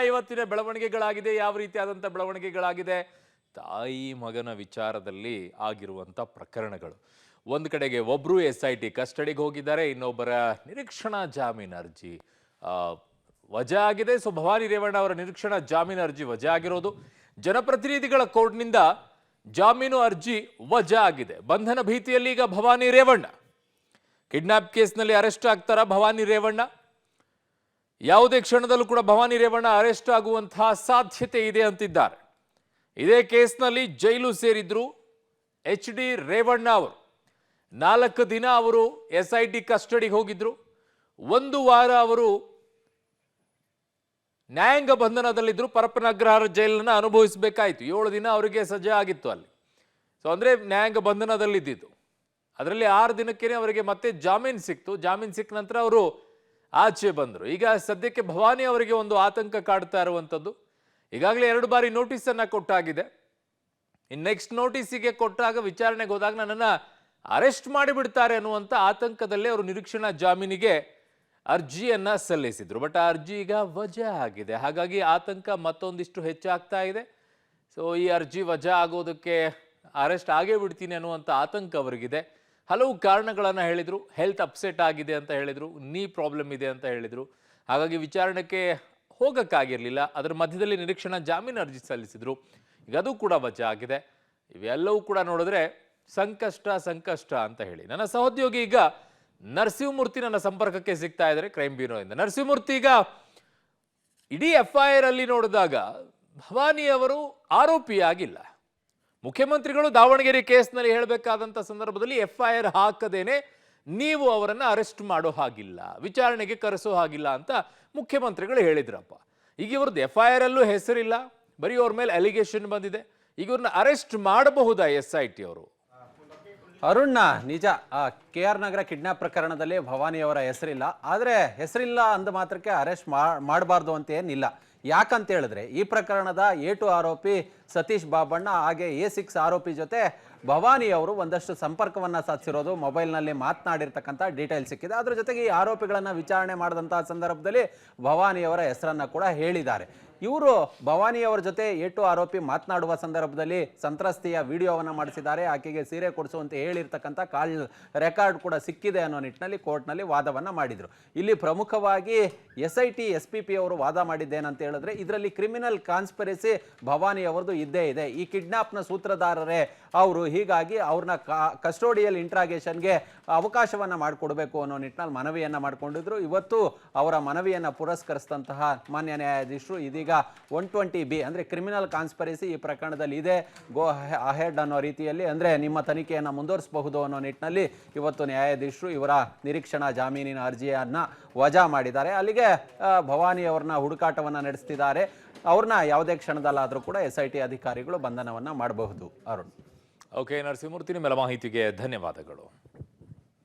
ಇವತ್ತಿನ ಬೆಳವಣಿಗೆಗಳಾಗಿದೆ, ಯಾವ ರೀತಿಯಾದಂಥ ಬೆಳವಣಿಗೆಗಳಾಗಿದೆ, ತಾಯಿ ಮಗನ ವಿಚಾರದಲ್ಲಿ ಆಗಿರುವಂಥ ಪ್ರಕರಣಗಳು. ಒಂದು ಕಡೆಗೆ ಒಬ್ರು SIT ಕಸ್ಟಡಿಗೆ ಹೋಗಿದ್ದಾರೆ, ಇನ್ನೊಬ್ಬರ ನಿರೀಕ್ಷಣಾ ಜಾಮೀನು ಅರ್ಜಿ ವಜಾ ಆಗಿದೆ. ಸೊ ಭವಾನಿ ರೇವಣ್ಣ ಅವರ ನಿರೀಕ್ಷಣಾ ಜಾಮೀನು ಅರ್ಜಿ ವಜಾ ಆಗಿರೋದು, ಜನಪ್ರತಿನಿಧಿಗಳ ಕೋರ್ಟ್ನಿಂದ ಜಾಮೀನು ಅರ್ಜಿ ವಜಾ ಆಗಿದೆ. ಬಂಧನ ಭೀತಿಯಲ್ಲಿ ಈಗ ಭವಾನಿ ರೇವಣ್ಣ. ಕಿಡ್ನಾಪ್ ಕೇಸ್ನಲ್ಲಿ ಅರೆಸ್ಟ್ ಆಗ್ತಾರ ಭವಾನಿ ರೇವಣ್ಣ? ಯಾವುದೇ ಕ್ಷಣದಲ್ಲೂ ಕೂಡ ಭವಾನಿ ರೇವಣ್ಣ ಅರೆಸ್ಟ್ ಆಗುವಂತಹ ಸಾಧ್ಯತೆ ಇದೆ ಅಂತಿದ್ದಾರೆ. ಇದೇ ಕೇಸ್ನಲ್ಲಿ ಜೈಲು ಸೇರಿದ್ರು HD ರೇವಣ್ಣ ಅವರು. 4 ದಿನ ಅವರು SIT ಕಸ್ಟಡಿಗೆ ಹೋಗಿದ್ರು. 1 ವಾರ ಅವರು ನ್ಯಾಯಾಂಗ ಬಂಧನದಲ್ಲಿದ್ರು. ಪರಪ್ಪನ ಅಗ್ರಹಾರ ಜೈಲನ್ನ ಅನುಭವಿಸಬೇಕಾಯಿತು. 7 ದಿನ ಅವರಿಗೆ ಸಜಾ ಆಗಿತ್ತು ಅಲ್ಲಿ. ಸೊ ಅಂದ್ರೆ ನ್ಯಾಯಾಂಗ ಬಂಧನದಲ್ಲಿದ್ದು, ಅದರಲ್ಲಿ 6 ದಿನಕ್ಕೇನೆ ಅವರಿಗೆ ಮತ್ತೆ ಜಾಮೀನು ಸಿಕ್ತು. ಜಾಮೀನು ಸಿಕ್ಕ ನಂತರ ಅವರು ಆಚೆ ಬಂದರು. ಈಗ ಸದ್ಯಕ್ಕೆ ಭವಾನಿ ಅವರಿಗೆ ಒಂದು ಆತಂಕ ಕಾಡ್ತಾ ಇರುವಂಥದ್ದು. ಈಗಾಗಲೇ 2 ಬಾರಿ ನೋಟಿಸನ್ನು ಕೊಟ್ಟಾಗಿದೆ. ಇನ್ನು ನೆಕ್ಸ್ಟ್ ನೋಟಿಸಿಗೆ ಕೊಟ್ಟಾಗ ವಿಚಾರಣೆಗೆ ಹೋದಾಗ ನನ್ನನ್ನು ಅರೆಸ್ಟ್ ಮಾಡಿಬಿಡ್ತಾರೆ ಅನ್ನುವಂಥ ಆತಂಕದಲ್ಲೇ ಅವರು ನಿರೀಕ್ಷಣಾ ಜಾಮೀನಿಗೆ ಅರ್ಜಿಯನ್ನ ಸಲ್ಲಿಸಿದ್ರು. ಬಟ್ ಆ ಅರ್ಜಿ ಈಗ ವಜಾ ಆಗಿದೆ. ಹಾಗಾಗಿ ಆತಂಕ ಮತ್ತೊಂದಿಷ್ಟು ಹೆಚ್ಚಾಗ್ತಾ ಇದೆ. ಸೊ ಈ ಅರ್ಜಿ ವಜಾ ಆಗೋದಕ್ಕೆ ಅರೆಸ್ಟ್ ಆಗೇ ಬಿಡ್ತೀನಿ ಅನ್ನುವಂಥ ಆತಂಕ ಅವರಿಗಿದೆ. ಹಲವು ಕಾರಣಗಳನ್ನು ಹೇಳಿದರು. ಹೆಲ್ತ್ ಅಪ್ಸೆಟ್ ಆಗಿದೆ ಅಂತ ಹೇಳಿದರು, ನೀ ಪ್ರಾಬ್ಲಮ್ ಇದೆ ಅಂತ ಹೇಳಿದರು. ಹಾಗಾಗಿ ವಿಚಾರಣೆಗೆ ಹೋಗೋಕ್ಕಾಗಿರಲಿಲ್ಲ. ಅದರ ಮಧ್ಯದಲ್ಲಿ ನಿರೀಕ್ಷಣಾ ಜಾಮೀನು ಅರ್ಜಿ ಸಲ್ಲಿಸಿದ್ರು. ಈಗ ಅದು ಕೂಡ ವಜಾ ಆಗಿದೆ. ಇವೆಲ್ಲವೂ ಕೂಡ ನೋಡಿದ್ರೆ ಸಂಕಷ್ಟ ಅಂತ ಹೇಳಿ ನನ್ನ ಸಹೋದ್ಯೋಗಿ ಈಗ ನರಸಿಂಹಮೂರ್ತಿ ನನ್ನ ಸಂಪರ್ಕಕ್ಕೆ ಸಿಗ್ತಾ ಇದ್ದಾರೆ ಕ್ರೈಮ್ ಬ್ಯೂರೋಯಿಂದ. ನರಸಿಂಹಮೂರ್ತಿ, ಈಗ ಇಡೀ FIR ಅಲ್ಲಿ ನೋಡಿದಾಗ ಭವಾನಿ ಅವರು ಆರೋಪಿಯಾಗಿಲ್ಲ. ಮುಖ್ಯಮಂತ್ರಿಗಳು ದಾವಣಗೆರೆ ಕೇಸ್ನಲ್ಲಿ ಹೇಳಬೇಕಾದಂಥ ಸಂದರ್ಭದಲ್ಲಿ FIR ಹಾಕದೇನೆ ನೀವು ಅವರನ್ನು ಅರೆಸ್ಟ್ ಮಾಡೋ ಹಾಗಿಲ್ಲ, ವಿಚಾರಣೆಗೆ ಕರೆಸೋ ಹಾಗಿಲ್ಲ ಅಂತ ಮುಖ್ಯಮಂತ್ರಿಗಳು ಹೇಳಿದ್ರಪ್ಪ. ಈಗ ಇವ್ರದ್ದು FIR ಅಲ್ಲೂ ಹೆಸರಿಲ್ಲ, ಬರೀ ಅವ್ರ ಮೇಲೆ ಅಲಿಗೇಷನ್ ಬಂದಿದೆ. ಈಗ ಇವ್ರನ್ನ ಅರೆಸ್ಟ್ ಮಾಡಬಹುದಾ SIT ಅವರು? ಅರುಣ್ಣ, ನಿಜ KR ನಗರ ಕಿಡ್ನಾಪ್ ಪ್ರಕರಣದಲ್ಲಿ ಭವಾನಿಯವರ ಹೆಸರಿಲ್ಲ. ಆದರೆ ಹೆಸರಿಲ್ಲ ಅಂದ ಮಾತ್ರಕ್ಕೆ ಅರೆಸ್ಟ್ ಮಾಡಬಾರ್ದು ಅಂತ ಏನಿಲ್ಲ. ಯಾಕಂತ ಹೇಳಿದ್ರೆ ಈ ಪ್ರಕರಣದ A2 ಆರೋಪಿ ಸತೀಶ್ ಬಾಬಣ್ಣ ಹಾಗೆ A6 ಆರೋಪಿ ಜೊತೆ ಭವಾನಿ ಅವರು ಒಂದಷ್ಟು ಸಂಪರ್ಕವನ್ನ ಸಾಧಿಸಿರೋದು, ಮೊಬೈಲ್ನಲ್ಲಿ ಮಾತನಾಡಿರ್ತಕ್ಕಂಥ ಡೀಟೇಲ್ ಸಿಕ್ಕಿದೆ. ಅದ್ರ ಜೊತೆಗೆ ಈ ಆರೋಪಿಗಳನ್ನ ವಿಚಾರಣೆ ಮಾಡಿದಂತಹ ಸಂದರ್ಭದಲ್ಲಿ ಭವಾನಿಯವರ ಹೆಸರನ್ನ ಕೂಡ ಹೇಳಿದ್ದಾರೆ. ಇವರು ಭವಾನಿಯವರ ಜೊತೆ A2 ಆರೋಪಿ ಮಾತನಾಡುವ ಸಂದರ್ಭದಲ್ಲಿ ಸಂತ್ರಸ್ತೆಯ ವಿಡಿಯೋವನ್ನು ಮಾಡಿಸಿದ್ದಾರೆ, ಆಕೆಗೆ ಸೀರೆ ಕೊಡಿಸುವಂತೆ ಹೇಳಿರ್ತಕ್ಕಂಥ ಕಾಲ್ ರೆಕಾರ್ಡ್ ಕೂಡ ಸಿಕ್ಕಿದೆ ಅನ್ನೋ ನಿಟ್ಟಿನಲ್ಲಿ ಕೋರ್ಟ್ನಲ್ಲಿ ವಾದವನ್ನು ಮಾಡಿದರು. ಇಲ್ಲಿ ಪ್ರಮುಖವಾಗಿ SIT SPP ಅವರು ವಾದ ಮಾಡಿದ್ದೇನಂತ ಹೇಳಿದ್ರೆ, ಇದರಲ್ಲಿ ಕ್ರಿಮಿನಲ್ ಕಾನ್ಸ್ಪಿರಸಿ ಭವಾನಿ ಅವರದು ಇದ್ದೇ ಇದೆ. ಈ ಕಿಡ್ನಾಪ್ನ ಸೂತ್ರಧಾರರೇ ಅವರು, ಹೀಗಾಗಿ ಅವ್ರನ್ನ ಕಸ್ಟೋಡಿಯಲ್ ಇಂಟ್ರಾಗೇಷನ್ಗೆ ಅವಕಾಶವನ್ನು ಮಾಡಿಕೊಡ್ಬೇಕು ಅನ್ನೋ ನಿಟ್ಟಿನಲ್ಲಿ ಮನವಿಯನ್ನು ಮಾಡಿಕೊಂಡಿದ್ರು. ಇವತ್ತು ಅವರ ಮನವಿಯನ್ನು ಪುರಸ್ಕರಿಸಿದಂತಹ ಮಾನ್ಯ ನ್ಯಾಯಾಧೀಶರು ಇದೀಗ 120B ಅಂದರೆ ಕ್ರಿಮಿನಲ್ ಕಾನ್ಸ್ಪಿರಸಿ ಈ ಪ್ರಕರಣದಲ್ಲಿ ಇದೆ, ಗೋ ಅಹೆಡ್ ಅನ್ನೋ ರೀತಿಯಲ್ಲಿ, ಅಂದರೆ ನಿಮ್ಮ ತನಿಖೆಯನ್ನು ಮುಂದುವರಿಸಬಹುದು ಅನ್ನೋ ನಿಟ್ಟಿನಲ್ಲಿ ಇವತ್ತು ನ್ಯಾಯಾಧೀಶರು ಇವರ ನಿರೀಕ್ಷಣಾ ಜಾಮೀನಿನ ಅರ್ಜಿಯನ್ನು ವಜಾ ಮಾಡಿದ್ದಾರೆ. ಅಲ್ಲಿಗೆ ಭವಾನಿ ಅವ್ರನ್ನ ಹುಡುಕಾಟವನ್ನು ನಡೆಸ್ತಿದ್ದಾರೆ. ಅವ್ರನ್ನ ಯಾವುದೇ ಕ್ಷಣದಲ್ಲಾದರೂ ಕೂಡ SIT ಅಧಿಕಾರಿಗಳು ಬಂಧನವನ್ನು ಮಾಡಬಹುದು. ಅರುಣ್. ಓಕೆ ನರಸಿಂಹಮೂರ್ತಿ, ನಿಮ್ಮೆಲ್ಲ ಮಾಹಿತಿಗೆ ಧನ್ಯವಾದಗಳು.